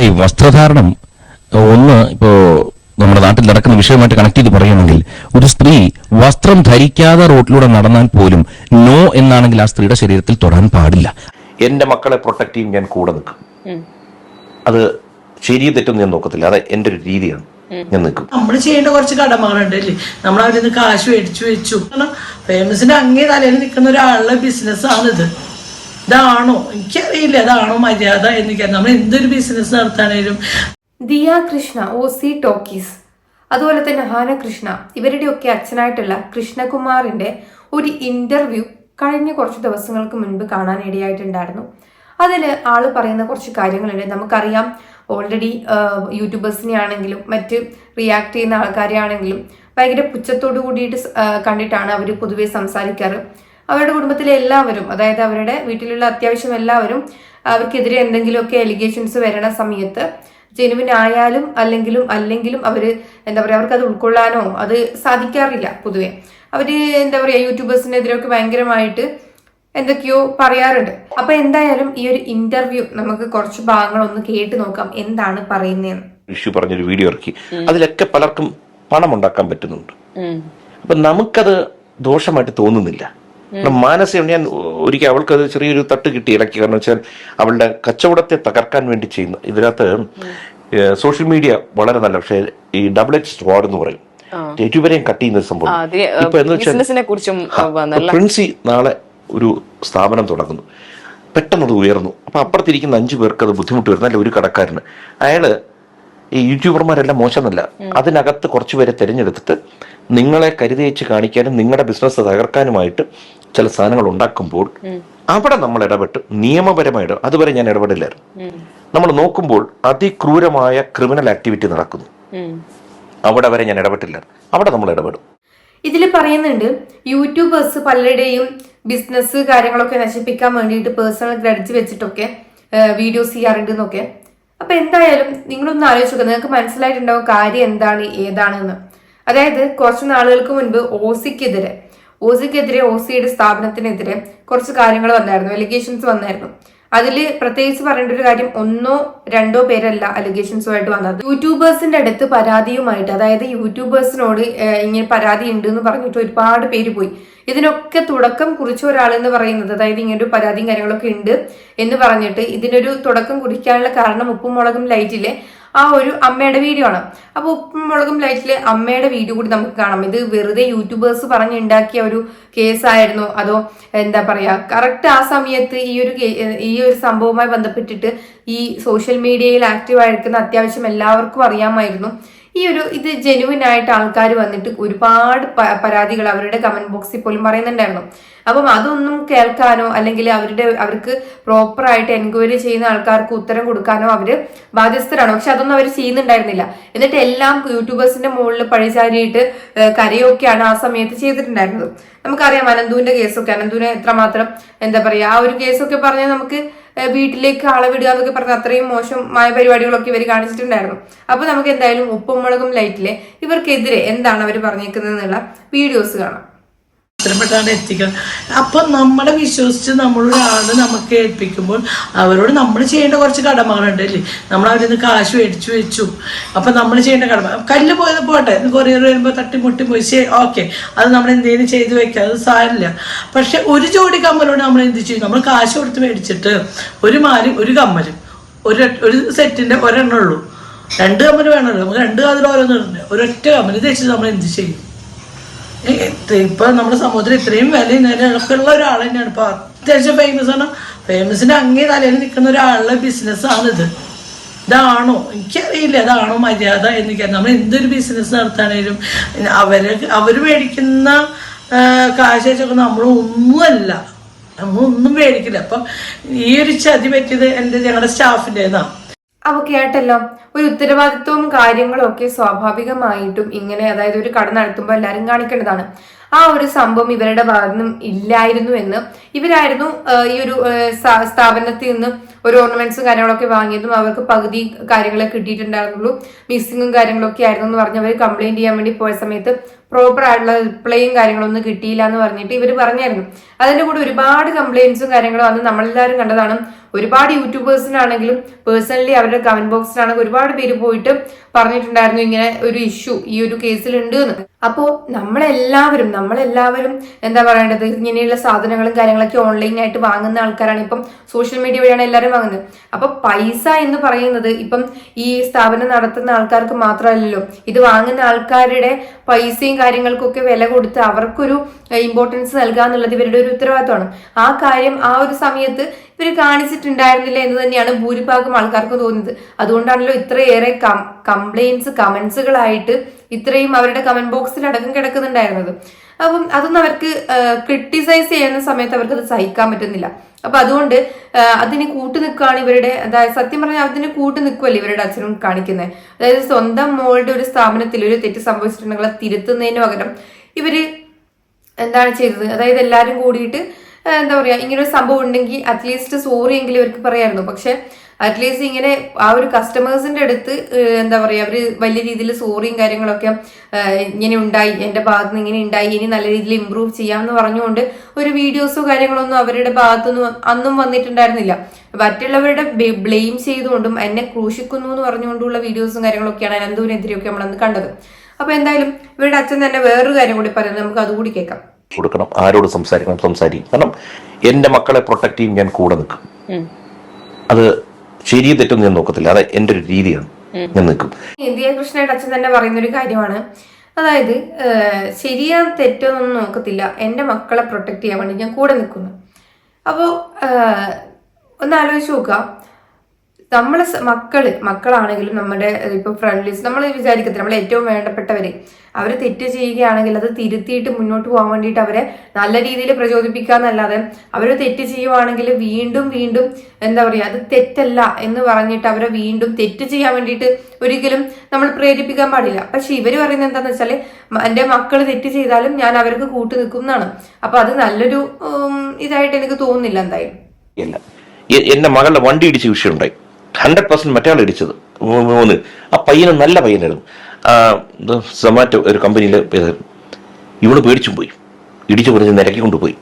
ഈ വസ്ത്രധാരണം ഒന്ന് ഇപ്പോ നമ്മുടെ നാട്ടിൽ നടക്കുന്ന വിഷയമായിട്ട് കണക്ട് ചെയ്ത് പറയുകയാണെങ്കിൽ ഒരു സ്ത്രീ വസ്ത്രം ധരിക്കാതെ റോഡിലൂടെ നടന്നാൽ പോലും നോ എന്നാണെങ്കിൽ ആ സ്ത്രീയുടെ ശരീരത്തിൽ തൊടാൻ പാടില്ല. എന്റെ മക്കളെ പ്രൊട്ടക്ട് ചെയ്യും, ഞാൻ കൂടെ നിൽക്കും. അത് ശരിയും തെറ്റൊന്നും ഞാൻ നോക്കത്തില്ല. അത് എന്റെ ഒരു രീതിയാണ്. ഞാൻ നിൽക്കും. നമ്മൾ ചെയ്യേണ്ട കുറച്ച് കടമകളുണ്ടല്ലേ. നമ്മൾ അവരിൽ നിന്ന് കാശ് മേടിച്ചു വെച്ചു. കാരണം ഫേമസിന്റെ അങ്ങേ തലയിൽ നിൽക്കുന്ന ഒരാളുടെ ബിസിനസ് ആണിത്. ഇതാണോ എനിക്കറിയില്ല, അതാണോ മര്യാദ എനിക്കറിയാം. നമ്മൾ എന്തൊരു ബിസിനസ് നടത്താനേലും. ദിയ കൃഷ്ണ, OC ടോക്കീസ്, അതുപോലെ തന്നെ ഹാന കൃഷ്ണ, ഇവരുടെയൊക്കെ അച്ഛനായിട്ടുള്ള കൃഷ്ണകുമാറിന്റെ ഒരു ഇന്റർവ്യൂ കഴിഞ്ഞ കുറച്ച് ദിവസങ്ങൾക്ക് മുൻപ് കാണാൻ ഇടയായിട്ടുണ്ടായിരുന്നു. അതിൽ ആള് പറയുന്ന കുറച്ച് കാര്യങ്ങളുണ്ട്. നമുക്കറിയാം, ഓൾറെഡി യൂട്യൂബേഴ്സിനെ ആണെങ്കിലും മറ്റ് റിയാക്ട് ചെയ്യുന്ന ആൾക്കാരെ ആണെങ്കിലും ഭയങ്കര പുച്ഛത്തോടു കൂടിയിട്ട് കണ്ടിട്ടാണ് അവർ പൊതുവെ സംസാരിക്കാറ്. അവരുടെ കുടുംബത്തിലെ എല്ലാവരും, അതായത് അവരുടെ വീട്ടിലുള്ള അത്യാവശ്യം എല്ലാവരും അവർക്കെതിരെ എന്തെങ്കിലുമൊക്കെ എലിഗേഷൻസ് വരണ സമയത്ത് ജെനുവിൻ ആയാലും അല്ലെങ്കിലും അവര് എന്താ പറയാ, അവർക്ക് അത് ഉൾക്കൊള്ളാനോ അത് സാധിക്കാറില്ല. പൊതുവെ അവര് എന്താ പറയാ, യൂട്യൂബേഴ്സിനെതിരെയൊക്കെ ഭയങ്കരമായിട്ട് എന്തൊക്കെയോ പറയാറുണ്ട്. അപ്പൊ എന്തായാലും ഈ ഒരു ഇന്റർവ്യൂ നമുക്ക് കുറച്ച് ഭാഗങ്ങൾ ഒന്ന് കേട്ട് നോക്കാം, എന്താണ് പറയുന്നതെന്ന്. ഇഷ്യൂ പറഞ്ഞൊരു വീഡിയോ ഇറക്കി. അതിലൊക്കെ പലർക്കും പണം ഉണ്ടാക്കാൻ പറ്റുന്നുണ്ട്. അപ്പൊ നമുക്കത് ദോഷമായിട്ട് തോന്നുന്നില്ല. മാനസികം, ഞാൻ ഒരിക്കൽ അവൾക്കത് ചെറിയൊരു തട്ട് കിട്ടി ഇടയ്ക്ക്. കാരണം വെച്ചാൽ അവളുടെ കച്ചവടത്തെ തകർക്കാൻ വേണ്ടി ചെയ്യുന്ന ഇതിനകത്ത് സോഷ്യൽ മീഡിയ വളരെ നല്ല, പക്ഷേ ഈ ഡബിൾ എഡ്ജ് സ്വാഡ് എന്ന് പറയും, ഏറ്റവും കട്ട് ചെയ്യുന്ന സംഭവം. ഇപ്പൊ എന്ന് വെച്ചാൽ പ്രിൻസി നാളെ ഒരു സ്ഥാപനം തുടങ്ങുന്നു, പെട്ടെന്നത് ഉയർന്നു. അപ്പൊ അപ്പുറത്തിരിക്കുന്ന 5 പേർക്ക് അത് ബുദ്ധിമുട്ട് വരുന്ന, അല്ല ഒരു കടക്കാരന്. അയാള് ഈ യൂട്യൂബർമാരെല്ലാം മോശമെന്നല്ല, അതിനകത്ത് കുറച്ചുപേരെ തിരഞ്ഞെടുത്തിട്ട് നിങ്ങളെ കരുതേച്ച് കാണിക്കാനും നിങ്ങളുടെ ബിസിനസ് തകർക്കാനുമായിട്ട് ചില സാധനങ്ങൾ ഉണ്ടാക്കുമ്പോൾ അവിടെ നമ്മൾ ഇടപെട്ട് നിയമപരമായിട്ട്, അതുവരെ ഞാൻ ഇടപെടില്ലായിരുന്നു. നമ്മൾ നോക്കുമ്പോൾ അതിക്രൂരമായ ക്രിമിനൽ ആക്ടിവിറ്റി നടക്കുന്നു, അവിടെ വരെ ഞാൻ ഇടപെട്ടില്ലായിരുന്നു. അവിടെ നമ്മൾ ഇടപെടും. ഇതിൽ പറയുന്നുണ്ട്, യൂട്യൂബേഴ്സ് പലരുടെയും ബിസിനസ് കാര്യങ്ങളൊക്കെ നശിപ്പിക്കാൻ വേണ്ടിയിട്ട് പേഴ്സണൽ ഗ്രഡ്ജ് വെച്ചിട്ടൊക്കെ വീഡിയോസ് ചെയ്യാറുണ്ട് എന്നൊക്കെ. അപ്പൊ എന്തായാലും നിങ്ങളൊന്ന് ആലോചിച്ച് നോക്കുക, നിങ്ങൾക്ക് മനസ്സിലായിട്ടുണ്ടാവും കാര്യം എന്താണ് ഏതാണെന്ന്. അതായത് കുറച്ച് നാളുകൾക്ക് മുൻപ് OCക്കെതിരെ OCയുടെ സ്ഥാപനത്തിനെതിരെ കുറച്ച് കാര്യങ്ങൾ വന്നായിരുന്നു, അലിഗേഷൻസ് വന്നായിരുന്നു. അതിൽ പ്രത്യേകിച്ച് പറയേണ്ട ഒരു കാര്യം, 1 or 2 പേരല്ല അലിഗേഷൻസുമായിട്ട് വന്നത്. യൂട്യൂബേഴ്സിന്റെ അടുത്ത് പരാതിയുമായിട്ട്, അതായത് യൂട്യൂബേഴ്സിനോട് ഇങ്ങനെ പരാതി ഉണ്ട് എന്ന് പറഞ്ഞിട്ട് ഒരുപാട് പേര് പോയി. ഇതിനൊക്കെ തുടക്കം കുറിച്ച ഒരാളെന്ന് പറയുന്നത്, അതായത് ഇങ്ങനൊരു പരാതിയും കാര്യങ്ങളൊക്കെ ഉണ്ട് എന്ന് പറഞ്ഞിട്ട് ഇതിനൊരു തുടക്കം കുറിക്കാനുള്ള കാരണം ഉപ്പും മുളകും ലൈറ്റിലെ ആ ഒരു അമ്മയുടെ വീഡിയോ ആണ്. അപ്പൊ ഉപ്പും മുളകും ലൈറ്റിലെ അമ്മയുടെ വീഡിയോ കൂടി നമുക്ക് കാണാം. ഇത് വെറുതെ യൂട്യൂബേഴ്സ് പറഞ്ഞുണ്ടാക്കിയ ഒരു കേസായിരുന്നോ, അതോ എന്താ പറയാ, കറക്റ്റ് ആ സമയത്ത് ഈ ഒരു സംഭവവുമായി ബന്ധപ്പെട്ടിട്ട് ഈ സോഷ്യൽ മീഡിയയിൽ ആക്റ്റീവ് ആയിരിക്കുന്ന അത്യാവശ്യം എല്ലാവർക്കും അറിയാമായിരുന്നു. ഇത് ജെനുവിൻ ആയിട്ട് ആൾക്കാർ വന്നിട്ട് ഒരുപാട് പരാതികൾ അവരുടെ കമന്റ് ബോക്സിൽ പോലും പറയുന്നുണ്ടായിരുന്നു. അപ്പം അതൊന്നും കേൾക്കാനോ അല്ലെങ്കിൽ അവർക്ക് പ്രോപ്പറായിട്ട് എൻക്വയറി ചെയ്യുന്ന ആൾക്കാർക്ക് ഉത്തരം കൊടുക്കാനോ അവര് ബാധ്യസ്ഥരാണ്. പക്ഷെ അതൊന്നും അവർ ചെയ്യുന്നുണ്ടായിരുന്നില്ല. എന്നിട്ട് എല്ലാം യൂട്യൂബേഴ്സിന്റെ മുകളിൽ പഴിചാരിയിട്ട് കരയൊക്കെയാണ് ആ സമയത്ത് ചെയ്തിട്ടുണ്ടായിരുന്നത്. നമുക്കറിയാം അനന്തുവിന്റെ കേസൊക്കെ, അനന്തുവിനെ എത്രമാത്രം എന്താ പറയാ, ആ ഒരു കേസൊക്കെ പറഞ്ഞാൽ നമുക്ക് വീട്ടിലേക്ക് ആളെ വിടുക എന്നൊക്കെ പറഞ്ഞ അത്രയും മോശമായ പരിപാടികളൊക്കെ ഇവർ കാണിച്ചിട്ടുണ്ടായിരുന്നു. അപ്പൊ നമുക്ക് എന്തായാലും ഉപ്പും മുളകും ലൈറ്റിലെ ഇവർക്കെതിരെ എന്താണ് അവർ പറഞ്ഞേക്കുന്നത് എന്നുള്ള വീഡിയോസ് കാണാം. ാണ് എത്തിക്കണം. അപ്പൊ നമ്മളെ വിശ്വസിച്ച് നമ്മളൊരാള് നമുക്ക് ഏൽപ്പിക്കുമ്പോൾ അവരോട് നമ്മൾ ചെയ്യേണ്ട കുറച്ച് കടമകളുണ്ടല്ലേ. നമ്മൾ അവരിൽ നിന്ന് കാശ് മേടിച്ചു വെച്ചു. അപ്പൊ നമ്മൾ ചെയ്യേണ്ട കടമ, കല്ല് പോയത് പോട്ടെ, കൊറിയർ വരുമ്പോ തട്ടിമുട്ടി പോയി, ഓക്കെ, അത് നമ്മൾ എന്തെങ്കിലും ചെയ്ത് വെക്കാം, അത് സാരില്ല. പക്ഷെ ഒരു ജോഡി കമ്മലോട് നമ്മൾ എന്ത് ചെയ്യും, നമ്മൾ കാശ് കൊടുത്ത് മേടിച്ചിട്ട് ഒരു മാലും ഒരു കമ്മലും ഒരു സെറ്റിന്റെ ഒരെണ്ണം ഉള്ളൂ, 2 കമ്മല് വേണമല്ലോ, നമുക്ക് 2 കാതിൽ ഓരോന്ന് ഇടുന്നത്, ഒരൊറ്റ കമ്മല് തെച്ചിട്ട് നമ്മൾ എന്ത് ചെയ്യും? ഇപ്പൊ നമ്മുടെ സമൂഹത്തിൽ ഇത്രയും വിലയും നിലയൊക്കെ ഉള്ള ഒരാൾ തന്നെയാണ്. ഇപ്പൊ അത്യാവശ്യം ഫേമസ് ആണ്. ഫേമസിന്റെ അങ്ങേ തലയിൽ നിൽക്കുന്ന ഒരാളുടെ ബിസിനസ് ആണിത്. ഇതാണോ എനിക്കറിയില്ല, അതാണോ മര്യാദ എനിക്കറിയാം. നമ്മൾ എന്തൊരു ബിസിനസ് നടത്താനേലും അവര് മേടിക്കുന്ന കാശ് വെച്ചൊക്കെ നമ്മളൊന്നും മേടിക്കില്ല. അപ്പൊ ഈ ഒരു ചതി പറ്റിയത് ഞങ്ങളുടെ സ്റ്റാഫിൻ്റെതാണ്. അപ്പൊ കേട്ടല്ലോ, ഒരു ഉത്തരവാദിത്വവും കാര്യങ്ങളും ഒക്കെ സ്വാഭാവികമായിട്ടും ഇങ്ങനെ, അതായത് ഒരു കട നടത്തുമ്പോൾ എല്ലാവരും കാണിക്കേണ്ടതാണ്. ആ ഒരു സംഭവം ഇവരുടെ ഭാഗത്തുനിന്നും ഇല്ലായിരുന്നു എന്ന് ഇവരായിരുന്നു ഈ ഒരു സ്ഥാപനത്തിൽ നിന്ന് ഒരു ഓർണമെന്റ്സും കാര്യങ്ങളൊക്കെ വാങ്ങിയതും അവർക്ക് പകുതി കാര്യങ്ങളെ കിട്ടിയിട്ടുണ്ടായിരുന്നുള്ളൂ, മിസ്സിങ്ങും കാര്യങ്ങളൊക്കെ ആയിരുന്നു എന്ന് പറഞ്ഞ് അവർ കംപ്ലൈന്റ് ചെയ്യാൻ വേണ്ടി പോയ സമയത്ത് പ്രോപ്പർ ആയിട്ടുള്ള റിപ്ലൈയും കാര്യങ്ങളൊന്നും കിട്ടിയില്ല എന്ന് പറഞ്ഞിട്ട് ഇവർ പറഞ്ഞായിരുന്നു. അതിന്റെ കൂടെ ഒരുപാട് കംപ്ലൈന്റ്സും കാര്യങ്ങളും അന്ന് നമ്മളെല്ലാവരും കണ്ടതാണ്. ഒരുപാട് യൂട്യൂബേഴ്സിനാണെങ്കിലും പേഴ്സണലി അവരുടെ കമന്റ് ബോക്സിലാണെങ്കിൽ ഒരുപാട് പേര് പോയിട്ട് പറഞ്ഞിട്ടുണ്ടായിരുന്നു ഇങ്ങനെ ഒരു ഇഷ്യൂ ഈ ഒരു കേസിലുണ്ട് എന്ന്. അപ്പോ നമ്മളെല്ലാവരും എന്താ പറയേണ്ടത്, ഇങ്ങനെയുള്ള സാധനങ്ങളും കാര്യങ്ങളൊക്കെ ഓൺലൈനായിട്ട് വാങ്ങുന്ന ആൾക്കാരാണ്. ഇപ്പം സോഷ്യൽ മീഡിയ വഴിയാണ് എല്ലാവരും വാങ്ങുന്നത്. അപ്പൊ പൈസ എന്ന് പറയുന്നത് ഇപ്പം ഈ സ്ഥാപനം നടത്തുന്ന ആൾക്കാർക്ക് മാത്രമല്ലല്ലോ, ഇത് വാങ്ങുന്ന ആൾക്കാരുടെ പൈസയും കാര്യങ്ങൾക്കൊക്കെ വില കൊടുത്ത് അവർക്കൊരു ഇമ്പോർട്ടൻസ് നൽകുക എന്നുള്ളത് ഇവരുടെ ഒരു ഉത്തരവാദിത്തമാണ്. ആ കാര്യം ആ ഒരു സമയത്ത് ഇവർ കാണിച്ചിട്ടുണ്ടായിരുന്നില്ല എന്ന് തന്നെയാണ് ഭൂരിഭാഗം ആൾക്കാർക്ക് തോന്നുന്നത്. അതുകൊണ്ടാണല്ലോ ഇത്രയേറെ കമന്റ്സുകളായിട്ട് ഇത്രയും അവരുടെ കമന്റ് ബോക്സിൽ അടക്കം കിടക്കുന്നുണ്ടായിരുന്നത്. അപ്പം അതൊന്നും അവർക്ക് ക്രിട്ടിസൈസ് ചെയ്യുന്ന സമയത്ത് അവർക്ക് അത് സഹിക്കാൻ പറ്റുന്നില്ല. അപ്പൊ അതുകൊണ്ട് അതിന് കൂട്ടു നിൽക്കുകയാണ് ഇവരുടെ, അതായത് സത്യം പറഞ്ഞാൽ അതിന് കൂട്ടു നിൽക്കുമല്ലേ ഇവരുടെ അച്ഛനും കാണിക്കുന്നത്. അതായത് സ്വന്തം മോളുടെ ഒരു സ്ഥാപനത്തിൽ ഒരു തെറ്റ് സംഭവിച്ചിട്ടുണ്ടെങ്കിൽ അത് തിരുത്തുന്നതിന് പകരം ഇവര് എന്താണ് ചെയ്തത്, അതായത് എല്ലാവരും കൂടിയിട്ട് എന്താ പറയാ, ഇങ്ങനെ ഒരു സംഭവം ഉണ്ടെങ്കിൽ അറ്റ്ലീസ്റ്റ് സോറി എങ്കിലും ഇവർക്ക് പറയായിരുന്നു. പക്ഷെ അറ്റ്ലീസ്റ്റ് ഇങ്ങനെ ആ ഒരു കസ്റ്റമേഴ്സിന്റെ അടുത്ത് എന്താ പറയാ, അവര് വലിയ രീതിയിൽ സോറിയും കാര്യങ്ങളൊക്കെ ഇങ്ങനെ ഉണ്ടായി, എന്റെ ഭാഗത്ത് നിന്ന് ഇങ്ങനെ ഉണ്ടായി, ഇനി നല്ല രീതിയിൽ ഇമ്പ്രൂവ് ചെയ്യാമെന്ന് പറഞ്ഞുകൊണ്ട് ഒരു വീഡിയോസോ കാര്യങ്ങളൊന്നും അവരുടെ ഭാഗത്തുനിന്ന് അന്നും വന്നിട്ടുണ്ടായിരുന്നില്ല. മറ്റുള്ളവരുടെ ബ്ലെയിം ചെയ്തുകൊണ്ടും എന്നെ ക്രൂശിക്കുന്നു എന്ന് പറഞ്ഞുകൊണ്ടുള്ള വീഡിയോസും കാര്യങ്ങളൊക്കെയാണ് അനന്തുവിനെതിരെയൊക്കെ നമ്മളന്ന് കണ്ടത്. അപ്പൊ എന്തായാലും ഇവരുടെ അച്ഛൻ തന്നെ വേറൊരു കാര്യം കൂടി പറയുന്നത്, നമുക്ക് അതുകൂടി കേൾക്കാം. കൊടുക്കണം, ആരോട് സംസാരിക്കും. കാരണം എന്റെ മക്കളെ പ്രൊട്ടക്ട് ചെയ്യും, ഞാൻ കൂടെ നിൽക്കും. അത് ശരിയും തെറ്റൊന്നും ഞാൻ നോക്കത്തില്ല, അത് എന്റെ ഒരു രീതിയാണ്, ഞാൻ നിൽക്കും. ഇന്ത്യ കൃഷ്ണയുടെ അച്ഛൻ തന്നെ പറയുന്ന ഒരു കാര്യമാണ്, അതായത് ശരിയാ തെറ്റൊന്നും നോക്കത്തില്ല, എന്റെ മക്കളെ പ്രൊട്ടക്ട് ചെയ്യാൻ വേണ്ടി ഞാൻ കൂടെ നിൽക്കുന്നു. അപ്പോ ഒന്ന് ആലോചിച്ച് നോക്കുക, നമ്മളെ മക്കളാണെങ്കിലും നമ്മുടെ ഇപ്പൊ ഫ്രണ്ട്ലീസ് നമ്മൾ വിചാരിക്കത്തില്ല, നമ്മളെ ഏറ്റവും വേണ്ടപ്പെട്ടവര് അവര് തെറ്റ് ചെയ്യുകയാണെങ്കിൽ അത് തിരുത്തിയിട്ട് മുന്നോട്ട് പോകാൻ വേണ്ടിയിട്ട് അവരെ നല്ല രീതിയിൽ പ്രചോദിപ്പിക്കാന്നല്ലാതെ അവര് തെറ്റ് ചെയ്യുവാണെങ്കിൽ വീണ്ടും എന്താ പറയാ, അത് തെറ്റല്ല എന്ന് പറഞ്ഞിട്ട് അവരെ വീണ്ടും തെറ്റ് ചെയ്യാൻ വേണ്ടിയിട്ട് ഒരിക്കലും നമ്മൾ പ്രേരിപ്പിക്കാൻ പാടില്ല. പക്ഷെ ഇവര് പറയുന്നത് എന്താന്ന് വെച്ചാല്, എന്റെ മക്കൾ തെറ്റ് ചെയ്താലും ഞാൻ അവർക്ക് കൂട്ടു നിൽക്കും എന്നാണ്. അപ്പൊ അത് നല്ലൊരു ഇതായിട്ട് എനിക്ക് തോന്നുന്നില്ല എന്തായാലും. എന്റെ മകളുടെ വണ്ടി ഇടിച്ച വിഷയം ഉണ്ടായി, 100% മറ്റേ ആൾ ഇടിച്ചത്. ആ പയ്യന് നല്ല പയ്യനായിരുന്നു. സൊമാറ്റോ ഒരു കമ്പനിയിൽ ഇവള് പേടിച്ചും പോയി, ഇടിച്ചു കുറച്ച് നിരക്കി കൊണ്ടുപോയി.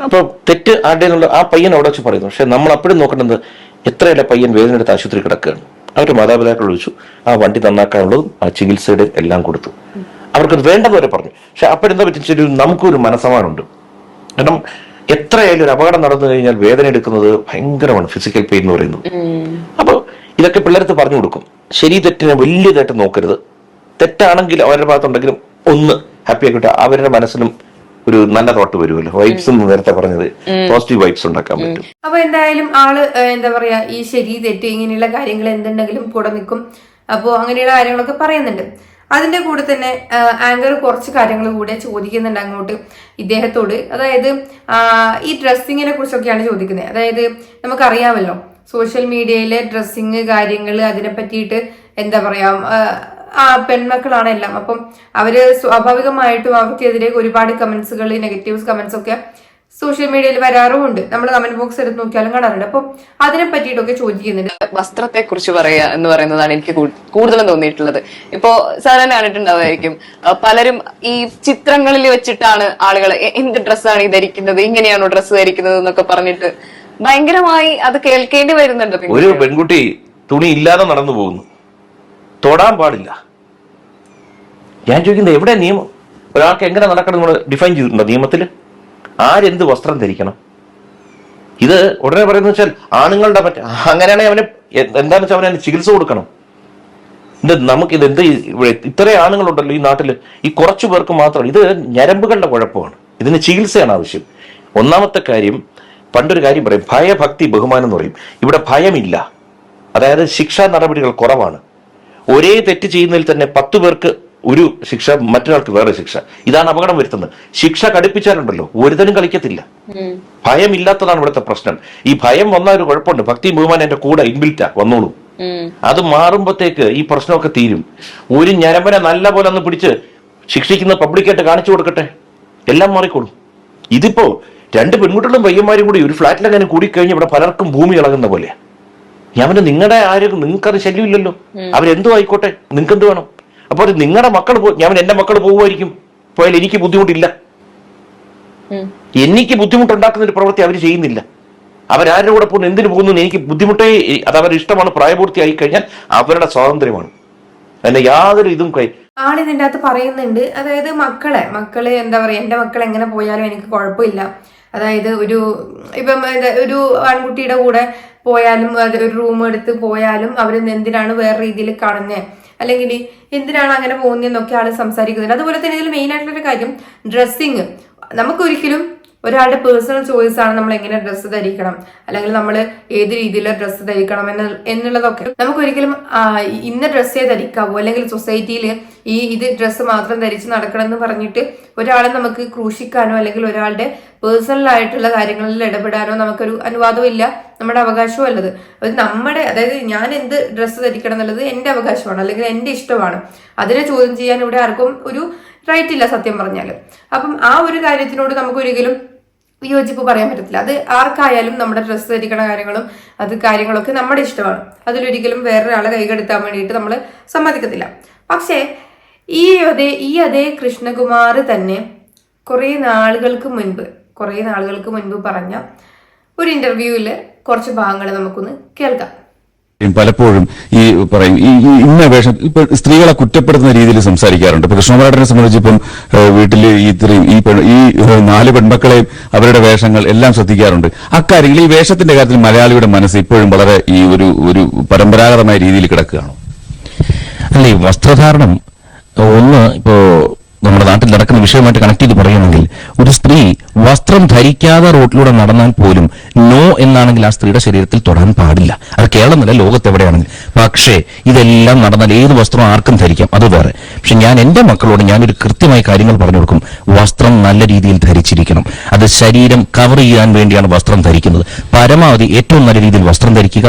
അപ്പൊ തെറ്റ് ആരുടെ എന്നുള്ള ആ പയ്യൻ അവിടെ വെച്ച് പറയുന്നു. പക്ഷെ നമ്മൾ അപ്പോഴും നോക്കേണ്ടത്, എത്രയല്ല പയ്യൻ വേദന എടുത്ത് ആശുപത്രി കിടക്കുകയാണ്. അവരുടെ മാതാപിതാക്കൾ വിളിച്ചു, ആ വണ്ടി നന്നാക്കാനുള്ളതും ആ ചികിത്സയുടെ എല്ലാം കൊടുത്തു. അവർക്കത് വേണ്ടതുവരെ പറഞ്ഞു. പക്ഷെ അപ്പോഴെന്താ പറ്റിച്ചൊരു നമുക്കൊരു മനസ്സമാനമുണ്ട്. കാരണം എത്രയായാലും ഒരു അപകടം നടന്നു കഴിഞ്ഞാൽ വേദന എടുക്കുന്നത് ഭയങ്കരമാണ്, ഫിസിക്കൽ പെയിൻ എന്ന് പറയുന്നത്. അപ്പൊ ഇതൊക്കെ പിള്ളേർക്ക് പറഞ്ഞു കൊടുക്കും. ശരി തെറ്റിനെ വലിയതായിട്ട് നോക്കരുത്. തെറ്റാണെങ്കിൽ അവരുടെ ഭാഗത്തുണ്ടെങ്കിലും ഒന്ന് ഹാപ്പി ആക്കിയിട്ട് അവരുടെ മനസ്സിലും ഒരു നല്ല തോട്ട് വരുമല്ലോ. വൈബ്സ് നേരത്തെ പറഞ്ഞത് പോസിറ്റീവ് വൈബ്സ് ഉണ്ടാക്കാൻ പറ്റും. അപ്പൊ എന്തായാലും ആള് എന്താ പറയാ, ഈ ശരി തെറ്റ് ഇങ്ങനെയുള്ള കാര്യങ്ങൾ എന്തുണ്ടെങ്കിലും കൂടെ നിൽക്കും. അപ്പോ അങ്ങനെയുള്ള കാര്യങ്ങളൊക്കെ പറയുന്നുണ്ട്. അതിന്റെ കൂടെ തന്നെ ആങ്കർ കുറച്ച് കാര്യങ്ങൾ കൂടെ ചോദിക്കുന്നുണ്ട് അങ്ങോട്ട് ഇദ്ദേഹത്തോട്. അതായത് ഈ ഡ്രസ്സിങ്ങിനെ കുറിച്ചൊക്കെയാണ് ചോദിക്കുന്നത്. അതായത് നമുക്കറിയാമല്ലോ സോഷ്യൽ മീഡിയയിലെ ഡ്രസ്സിങ് കാര്യങ്ങൾ, അതിനെ പറ്റിയിട്ട് എന്താ പറയാ, പെൺമക്കളാണ് എല്ലാം. അപ്പം അവര് സ്വാഭാവികമായിട്ടും അവർക്കെതിരെ ഒരുപാട് കമന്റ്സുകൾ, നെഗറ്റീവ് കമന്റ്സ് ഒക്കെ സോഷ്യൽ മീഡിയയിൽ വരാറുമുണ്ട്. നമ്മൾ കമന്റ് ബോക്സ് എടുത്ത് നോക്കിയാലും കാണാറുണ്ട്. അപ്പം അതിനെ പറ്റിയിട്ടൊക്കെ ചോദിക്കുന്നുണ്ട്. വസ്ത്രത്തെ കുറിച്ച് പറയുക എന്ന് പറയുന്നതാണ് എനിക്ക് കൂടുതലും തോന്നിയിട്ടുള്ളത്. ഇപ്പോ സാധാരണ കണ്ടിട്ടുണ്ടാവുമായിരിക്കും, പലരും ഈ ചിത്രങ്ങളിൽ വെച്ചിട്ടാണ് ആളുകൾ എന്ത് ഡ്രസ്സാണ് ഈ ധരിക്കുന്നത്, ഇങ്ങനെയാണോ ഡ്രസ്സ് ധരിക്കുന്നത് എന്നൊക്കെ പറഞ്ഞിട്ട് ഭയങ്കരമായി അത് കേൾക്കേണ്ടി വരുന്നുണ്ട്. ഒരു പെൺകുട്ടി തുണി ഇല്ലാതെ നടന്നു പോകുന്നു, തൊടാൻ പാടില്ല. ഞാൻ ചോദിക്കുന്നത് എവിടെ നിയമം? ഒരാൾക്ക് എങ്ങനെ നടക്കണം നമ്മൾ ഡിഫൈൻ ചെയ്തിട്ടുണ്ടോ നിയമത്തിൽ? ആരെന്ത് വസ്ത്രം ധരിക്കണം? ഇത് ഉടനെ പറയുന്ന വെച്ചാൽ ആണുങ്ങളുടെ അങ്ങനെയാണെങ്കിൽ അവന് എന്താണെന്ന് വെച്ചാൽ അവന് ചികിത്സ കൊടുക്കണം. നമുക്കിത് എന്ത് ഇത്രയും ആണുങ്ങളുണ്ടല്ലോ ഈ നാട്ടിൽ, ഈ കുറച്ചു പേർക്ക് മാത്രമാണ്. ഇത് ഞരമ്പുകളുടെ കുഴപ്പമാണ്, ഇതിന് ചികിത്സയാണ് ആവശ്യം. ഒന്നാമത്തെ കാര്യം, പണ്ടൊരു കാര്യം പറയും, ഭയഭക്തി ബഹുമാനം എന്ന് പറയും. ഇവിടെ ഭയമില്ല, അതായത് ശിക്ഷാ നടപടികൾ കുറവാണ്. ഒരേ തെറ്റ് ചെയ്യുന്നതിൽ തന്നെ 10 പേർക്ക് ഒരു ശിക്ഷ, മറ്റൊരാൾക്ക് വേറെ ശിക്ഷ. ഇതാണ് അപകടം വരുത്തുന്നത്. ശിക്ഷ കടുപ്പിച്ചാലുണ്ടല്ലോ ഒരുതനും കളിക്കത്തില്ല. ഭയമില്ലാത്തതാണ് ഇവിടുത്തെ പ്രശ്നം. ഈ ഭയം വന്ന ഒരു കുഴപ്പമുണ്ട്, ഭക്തി ബഹുമാനം എന്റെ കൂടെ ഇൻബിൽറ്റാ വന്നോളൂ. അത് മാറുമ്പോഴത്തേക്ക് ഈ പ്രശ്നമൊക്കെ തീരും. ഒരു ഞരമ്പനെ നല്ല പോലെ ഒന്ന് പിടിച്ച് ശിക്ഷിക്കുന്ന പബ്ലിക്കായിട്ട് കാണിച്ചു കൊടുക്കട്ടെ, എല്ലാം മാറിക്കോളും. ഇതിപ്പോ 2 പെൺകുട്ടികളും പയ്യന്മാരും കൂടി ഒരു ഫ്ലാറ്റിലെങ്ങനെ കൂടിക്കഴിഞ്ഞ് ഇവിടെ പലർക്കും ഭൂമി ഇളകുന്ന പോലെയാ. ഞാൻ നിങ്ങളുടെ ആരും, നിങ്ങൾക്കത് ശല്യമില്ലല്ലോ, അവരെന്തോ ആയിക്കോട്ടെ, നിങ്ങൾക്ക് എന്ത് വേണം? അപ്പോൾ നിങ്ങളുടെ മക്കൾ ഞാൻ എന്റെ മക്കൾ പോകുമായിരിക്കും, പോയാൽ എനിക്ക് ബുദ്ധിമുട്ടില്ല. എനിക്ക് ബുദ്ധിമുട്ടുണ്ടാക്കുന്ന ഒരു പ്രവൃത്തി അവർ ചെയ്യുന്നില്ല. അവരാരുടെ കൂടെ പോകുന്നു, എന്തിനു പോകുന്നു എനിക്ക് ബുദ്ധിമുട്ടേ, അത് അവരുടെ ഇഷ്ടമാണ്. പ്രായപൂർത്തിയായി കഴിഞ്ഞാൽ അവരുടെ സ്വാതന്ത്ര്യമാണ്, അതിന്റെ യാതൊരു ഇതും ആളിതിൻ്റെ അകത്ത് പറയുന്നുണ്ട്. അതായത് മക്കളെ എന്താ പറയുക, എൻ്റെ മക്കൾ എങ്ങനെ പോയാലും എനിക്ക് കുഴപ്പമില്ല. അതായത് ഇപ്പം ഒരു ആൺകുട്ടിയുടെ കൂടെ പോയാലും ഒരു റൂം എടുത്ത് പോയാലും അവർ എന്തിനാണ് വേറെ രീതിയിൽ കാണുന്നത്, അല്ലെങ്കിൽ എന്തിനാണ് അങ്ങനെ പോകുന്നതെന്നൊക്കെ ആൾ സംസാരിക്കുന്നുണ്ട്. അതുപോലെ തന്നെ ഇതിൽ മെയിൻ ആയിട്ടുള്ളൊരു കാര്യം ഡ്രസ്സിങ്. നമുക്കൊരിക്കലും ഒരാളുടെ പേഴ്സണൽ ചോയ്സ് ആണ് നമ്മൾ എങ്ങനെ ഡ്രസ്സ് ധരിക്കണം, അല്ലെങ്കിൽ നമ്മൾ ഏത് രീതിയിലുള്ള ഡ്രസ്സ് ധരിക്കണം എന്നുള്ളതൊക്കെ നമുക്കൊരിക്കലും ഇന്ന ഡ്രസ്സേ ധരിക്കാവൂ, അല്ലെങ്കിൽ സൊസൈറ്റിയിൽ ഇത് ഡ്രസ്സ് മാത്രം ധരിച്ച് നടക്കണം എന്ന് പറഞ്ഞിട്ട് ഒരാളെ നമുക്ക് ക്രൂശിക്കാനോ അല്ലെങ്കിൽ ഒരാളുടെ പേഴ്സണൽ ആയിട്ടുള്ള കാര്യങ്ങളിൽ ഇടപെടാനോ നമുക്കൊരു അനുവാദവും ഇല്ല, നമ്മുടെ അവകാശവും അല്ലത്. അതായത് ഞാൻ എന്ത് ഡ്രസ്സ് ധരിക്കണം എന്നുള്ളത് എൻ്റെ അവകാശമാണ്, അല്ലെങ്കിൽ എൻ്റെ ഇഷ്ടമാണ്. അതിനെ ചോദ്യം ചെയ്യാൻ ഇവിടെ ആർക്കും ഒരു റൈറ്റ് ഇല്ല സത്യം പറഞ്ഞാൽ. അപ്പം ആ ഒരു കാര്യത്തിനോട് നമുക്കൊരിക്കലും വിയോജിപ്പ് പറയാൻ പറ്റത്തില്ല. അത് ആർക്കായാലും നമ്മുടെ ഡ്രസ്സ് ധരിക്കണ കാര്യങ്ങളൊക്കെ നമ്മുടെ ഇഷ്ടമാണ്. അതിലൊരിക്കലും വേറൊരാളെ കൈകെടുത്താൻ വേണ്ടിയിട്ട് നമ്മൾ സമ്മതിക്കത്തില്ല. പക്ഷേ ഈ അതേ കൃഷ്ണകുമാർ തന്നെ കുറേ നാളുകൾക്ക് മുൻപ് പറഞ്ഞ ഒരു ഇന്റർവ്യൂവിൽ കുറച്ച് ഭാഗങ്ങൾ നമുക്കൊന്ന് കേൾക്കാം. പലപ്പോഴും ഈ പറയും ഈ ഇന്ന വേഷം ഇപ്പൊ സ്ത്രീകളെ കുറ്റപ്പെടുത്തുന്ന രീതിയിൽ സംസാരിക്കാറുണ്ട്. ഇപ്പൊ കൃഷ്ണകുമാരനെ സംബന്ധിച്ച് ഇപ്പം വീട്ടിൽ ഈ 4 പെൺമക്കളെയും അവരുടെ വേഷങ്ങൾ എല്ലാം ശ്രദ്ധിക്കാറുണ്ട്. അക്കാര്യങ്ങൾ ഈ വേഷത്തിന്റെ കാര്യത്തിൽ മലയാളിയുടെ മനസ്സ് ഇപ്പോഴും വളരെ ഈ ഒരു പരമ്പരാഗതമായ രീതിയിൽ കിടക്കുകയാണോ? അല്ല, ഈ വസ്ത്രധാരണം ഇപ്പോ നമ്മുടെ നാട്ടിൽ നടക്കുന്ന വിഷയമായിട്ട് കണക്ട് ചെയ്ത് പറയുകയാണെങ്കിൽ, ഒരു സ്ത്രീ വസ്ത്രം ധരിക്കാതെ റോഡിലൂടെ നടന്നാൽ പോലും നോ എന്നാണെങ്കിൽ ആ സ്ത്രീയുടെ ശരീരത്തിൽ തൊടാൻ പാടില്ല. അത് കേരളമല്ല, ലോകത്തെവിടെയാണെങ്കിൽ. പക്ഷേ ഇതെല്ലാം നടന്നാൽ ഏത് വസ്ത്രം ആർക്കും ധരിക്കാം, അത് വേറെ. പക്ഷെ ഞാൻ എന്റെ മക്കളോട് ഞാനൊരു കൃത്യമായ കാര്യങ്ങൾ പറഞ്ഞു കൊടുക്കും. വസ്ത്രം നല്ല രീതിയിൽ ധരിച്ചിരിക്കണം. അത് ശരീരം കവർ ചെയ്യാൻ വേണ്ടിയാണ് വസ്ത്രം ധരിക്കുന്നത്. പരമാവധി ഏറ്റവും നല്ല രീതിയിൽ വസ്ത്രം ധരിക്കുക.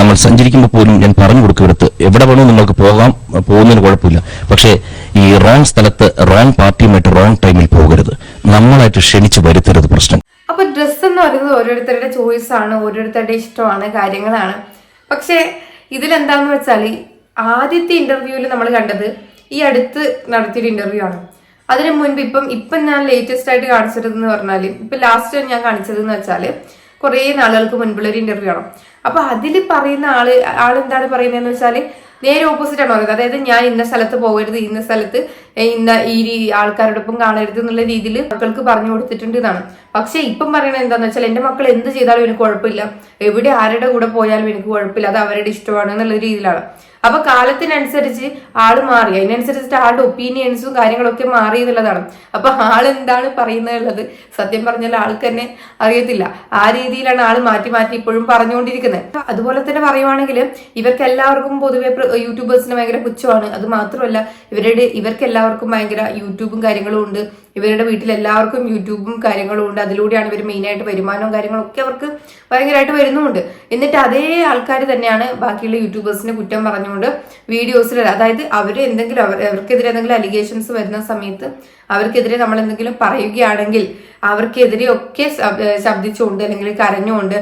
നമ്മൾ സഞ്ചരിക്കുമ്പോൾ പോലും ഞാൻ പറഞ്ഞു കൊടുക്കും, എടുത്ത് എവിടെ വേണോ നിങ്ങൾക്ക് പോകുന്നതിന് കുഴപ്പമില്ല. പക്ഷേ ഈ റോങ് സ്ഥലത്ത് റോങ് പാർട്ടിയുമായിട്ട് റോങ് ടൈമിൽ പോകരുത്. നമ്മളായിട്ട് ക്ഷണിച്ച് വരുത്തരുത് പ്രശ്നം. അപ്പൊ ഡ്രസ്സ് എന്ന് പറയുന്നത് ഓരോരുത്തരുടെ ചോയ്സ് ആണ്, ഓരോരുത്തരുടെ ഇഷ്ടമാണ്, കാര്യങ്ങളാണ്. പക്ഷെ ഇതിലെന്താന്ന് വെച്ചാൽ ആദ്യത്തെ ഇന്റർവ്യൂവിൽ നമ്മൾ കണ്ടത് ഈ അടുത്ത് നടത്തിയൊരു ഇന്റർവ്യൂ ആണ്. അതിനു മുൻപ് ഇപ്പം ഞാൻ ലേറ്റസ്റ്റ് ആയിട്ട് കാണിച്ചതെന്ന് പറഞ്ഞാൽ ഇപ്പൊ ലാസ്റ്റ് ഞാൻ കാണിച്ചതെന്ന് വെച്ചാൽ കുറേ നാളുകൾക്ക് മുൻപുള്ള ഒരു ഇന്റർവ്യൂ ആണ്. അപ്പൊ അതിൽ പറയുന്ന ആളെന്താണ് പറയുന്നതെന്ന് വെച്ചാൽ നേരെ ഓപ്പോസിറ്റ് ആണ് പറയുന്നത്. അതായത് ഞാൻ ഇന്ന സ്ഥലത്ത് പോകരുത്, ഇന്ന സ്ഥലത്ത് ഈ ആൾക്കാരോടൊപ്പം കാണരുത് എന്നുള്ള രീതിയിൽ മക്കൾക്ക് പറഞ്ഞു കൊടുത്തിട്ടുണ്ട് എന്നാണ്. പക്ഷെ ഇപ്പം പറയുന്നത് എന്താന്ന് വെച്ചാൽ എന്റെ മക്കൾ എന്ത് ചെയ്താലും എനിക്ക് കുഴപ്പമില്ല, എവിടെ ആരുടെ കൂടെ പോയാലും എനിക്ക് കുഴപ്പമില്ല, അത് അവരുടെ ഇഷ്ടമാണ് എന്നുള്ള രീതിയിലാണ്. അപ്പൊ കാലത്തിനനുസരിച്ച് ആള് മാറി, അതിനനുസരിച്ചിട്ട് ആളുടെ ഒപ്പീനിയൻസും കാര്യങ്ങളൊക്കെ മാറി എന്നുള്ളതാണ്. അപ്പൊ ആളെന്താണ് പറയുന്നത് ഉള്ളത് സത്യം പറഞ്ഞാൽ ആൾക്ക് തന്നെ അറിയത്തില്ല. ആ രീതിയിലാണ് ആള് മാറ്റി ഇപ്പോഴും പറഞ്ഞുകൊണ്ടിരിക്കുന്നത്. അതുപോലെ തന്നെ പറയുവാണെങ്കിൽ ഇവർക്ക് എല്ലാവർക്കും പൊതുവെ യൂട്യൂബേഴ്സിന് ഭയങ്കര പുച്ഛമാണ്. അത് മാത്രമല്ല ഇവർക്ക് എല്ലാവർക്കും ഭയങ്കര യൂട്യൂബും കാര്യങ്ങളും ഉണ്ട്. ഇവരുടെ വീട്ടിൽ എല്ലാവർക്കും യൂട്യൂബും കാര്യങ്ങളും ഉണ്ട്. അതിലൂടെയാണ് ഇവർ മെയിനായിട്ട് വരുമാനവും കാര്യങ്ങളും ഒക്കെ അവർക്ക് ഭയങ്കരമായിട്ട് വരുന്നുമുണ്ട്. എന്നിട്ട് അതേ ആൾക്കാർ തന്നെയാണ് ബാക്കിയുള്ള യൂട്യൂബേഴ്സിനെ കുറ്റം പറഞ്ഞുകൊണ്ട് വീഡിയോസിൽ, അതായത് അവർക്കെതിരെ എന്തെങ്കിലും അലിഗേഷൻസ് വരുന്ന സമയത്ത് അവർക്കെതിരെ നമ്മൾ എന്തെങ്കിലും പറയുകയാണെങ്കിൽ അവർക്കെതിരെ ഒക്കെ ശബ്ദിച്ചുകൊണ്ട് അല്ലെങ്കിൽ കരഞ്ഞുകൊണ്ട്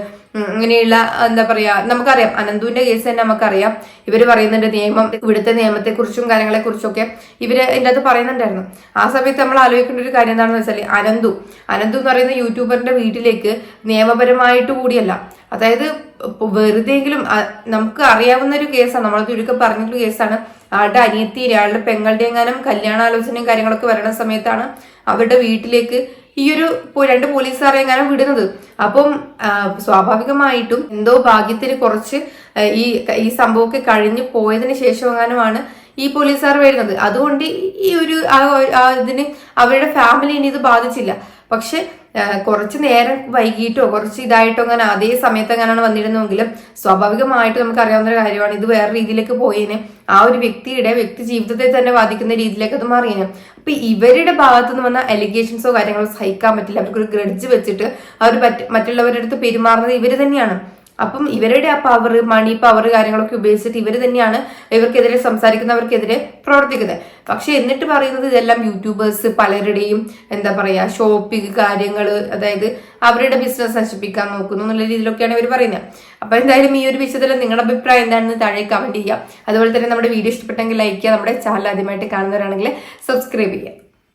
ഇങ്ങനെയുള്ള എന്താ പറയാ, നമുക്കറിയാം അനന്തുവിന്റെ കേസ് തന്നെ നമുക്കറിയാം. ഇവര് പറയുന്നുണ്ട് ഇവിടുത്തെ നിയമത്തെ കുറിച്ചും കാര്യങ്ങളെ കുറിച്ചൊക്കെ ഇവര് ഇതിൻ്റെ അത് പറയുന്നുണ്ടായിരുന്നു. ആ സമയത്ത് നമ്മൾ ആലോചിക്കേണ്ട ഒരു കാര്യം എന്താണെന്ന് വെച്ചാൽ അനന്തു എന്ന് പറയുന്ന യൂട്യൂബറിന്റെ വീട്ടിലേക്ക് നിയമപരമായിട്ട് കൂടിയല്ല, അതായത് വെറുതെയെങ്കിലും നമുക്ക് അറിയാവുന്ന ഒരു കേസാണ്, നമ്മൾ ചുരുക്കം പറഞ്ഞിട്ടുള്ള കേസാണ്. ആളുടെ അനിയത്തി ആളുടെ പെങ്ങളുടെ എങ്ങാനും കല്യാണാലോചനയും കാര്യങ്ങളൊക്കെ വരണ സമയത്താണ് അവരുടെ വീട്ടിലേക്ക് ഈ ഒരു 2 പോലീസുകാരെ എങ്ങാനും വിടുന്നത്. അപ്പം സ്വാഭാവികമായിട്ടും എന്തോ ഭാഗ്യത്തിന് കുറച്ച് ഈ സംഭവമൊക്കെ കഴിഞ്ഞു പോയതിനു ശേഷം എങ്ങാനുമാണ് ഈ പോലീസുകാർ വരുന്നത്. അതുകൊണ്ട് ഈ ഒരു ഇതിന് അവരുടെ ഫാമിലിനെ ഇത് ബാധിച്ചില്ല. പക്ഷെ കുറച്ച് നേരം വൈകിട്ടോ കുറച്ച് ഇതായിട്ടോ അങ്ങനെ അതേ സമയത്ത് എങ്ങനെയാണ് വന്നിരുന്നെങ്കിലും സ്വാഭാവികമായിട്ട് നമുക്ക് അറിയാവുന്ന ഒരു കാര്യമാണ്, ഇത് വേറെ രീതിയിലേക്ക് പോയേനെ, ആ ഒരു വ്യക്തി ജീവിതത്തെ തന്നെ ബാധിക്കുന്ന രീതിയിലേക്ക് അത് മാറിയേനെ. അപ്പൊ ഇവരുടെ ഭാഗത്തു നിന്ന് വന്ന അലിഗേഷൻസോ കാര്യങ്ങളോ സഹിക്കാൻ പറ്റില്ല. അവർക്കൊരു ഗ്രഡ്ജ് വെച്ചിട്ട് അവർ മറ്റുള്ളവരുടെ അടുത്ത് പെരുമാറുന്നത് ഇവര് തന്നെയാണ്. അപ്പം ഇവരുടെ ആ പവർ, മണി പവർ കാര്യങ്ങളൊക്കെ ഉപയോഗിച്ചിട്ട് ഇവർ തന്നെയാണ് ഇവർക്കെതിരെ സംസാരിക്കുന്നവർക്കെതിരെ പ്രവർത്തിക്കുന്നത്. പക്ഷെ എന്നിട്ട് പറയുന്നത് ഇതെല്ലാം യൂട്യൂബേഴ്സ് പലരുടെയും എന്താ പറയാ ഷോപ്പിംഗ് കാര്യങ്ങൾ, അതായത് അവരുടെ ബിസിനസ് നശിപ്പിക്കാൻ നോക്കുന്നു എന്നുള്ള രീതിയിലൊക്കെയാണ് ഇവർ പറയുന്നത്. അപ്പൊ എന്തായാലും ഈ ഒരു വിഷയത്തിൽ നിങ്ങളുടെ അഭിപ്രായം എന്താണെന്ന് താഴെ കമന്റ് ചെയ്യാം. അതുപോലെ തന്നെ നമ്മുടെ വീഡിയോ ഇഷ്ടപ്പെട്ടെങ്കിൽ ലൈക്ക് ചെയ്യുക. നമ്മുടെ ചാനൽ ആദ്യമായിട്ട് കാണുന്നവരാണെങ്കിൽ സബ്സ്ക്രൈബ് ചെയ്യുക.